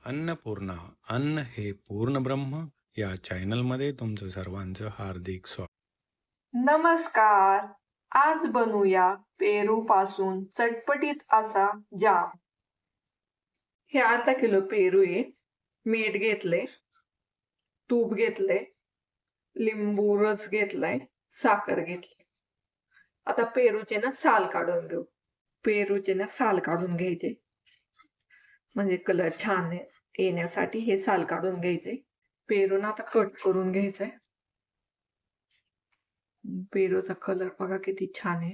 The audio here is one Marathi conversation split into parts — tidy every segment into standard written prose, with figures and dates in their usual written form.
अन्नपूर्णा अन्न हे पूर्ण ब्रह्म या चॅनलमध्ये तुमचं सर्वांचं हार्दिक स्वागत. नमस्कार. आज बनवूया पेरू पासून चटपटीत असा जाम. हे अर्धा किलो पेरू आहे. मीठ घेतले, तूप घेतले, लिंबू रस घेतलाय, साखर घेतली. आता पेरूचे ना साल काढून घेऊ. पेरूचे ना साल काढून घ्यायचे, म्हणजे कलर छान येण्यासाठी हे साल काढून घ्यायचे. पेरू ना आता कट करून घ्यायचंय. पेरूचा कलर बघा किती छान आहे.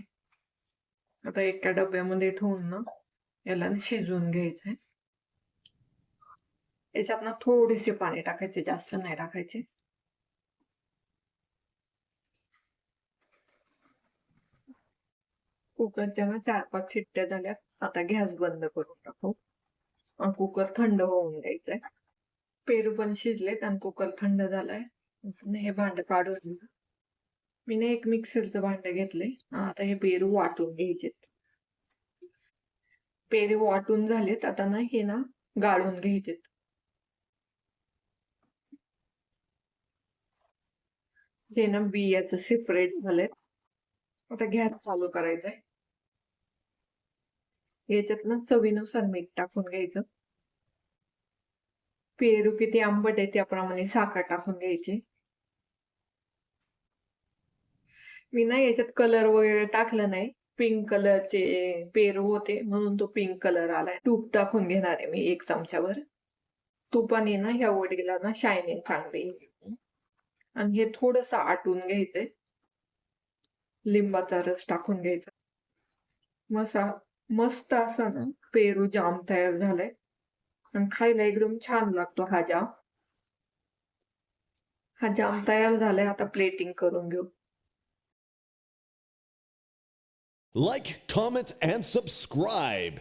आता एका डब्यामध्ये ठेवून ना याला शिजवून घ्यायचंय. याच्यात ना थोडेसे पाणी टाकायचे, जास्त नाही टाकायचे. कुकरच्या ना 4-5 शिट्ट्या झाल्यात. आता गॅस बंद करून टाकू. कुकर थंड होऊन द्यायचंय. पेरू पण शिजलेत आणि कुकर थंड झालाय. हे भांड काढून घेऊ. मी ना एक मिक्सरचं भांड घेतलंय. आता हे पेरू वाटून घ्यायचे. पेरू वाटून झालेत. आता ना हे ना गाळून घ्यायचे. हे ना बियाचं सेपरेट झालेत. आता गॅस चालू करायचंय. याच्यात ना चवीनुसार मीठ टाकून घ्यायचं. पेरू किती आंबट आहे त्याप्रमाणे साखर टाकून घ्यायची. मी ना याच्यात कलर वगैरे टाकलं नाही. पिंक कलरचे पेरू होते म्हणून तो पिंक कलर आलाय. तूप टाकून घेणार आहे मी 1 चमच्यावर. तुपाने ना ह्या वडीला ना शायनिंग चांगली येते. आणि हे थोडंसं आटून घ्यायचंय. लिंबाचा रस टाकून घ्यायचा. मस्त असा ना पेरू जाम तयार झालाय आणि खायला एकदम छान लागतो हा जाम. हा जाम तयार झालाय. आता प्लेटिंग करून घेऊ. Like, comment, and subscribe.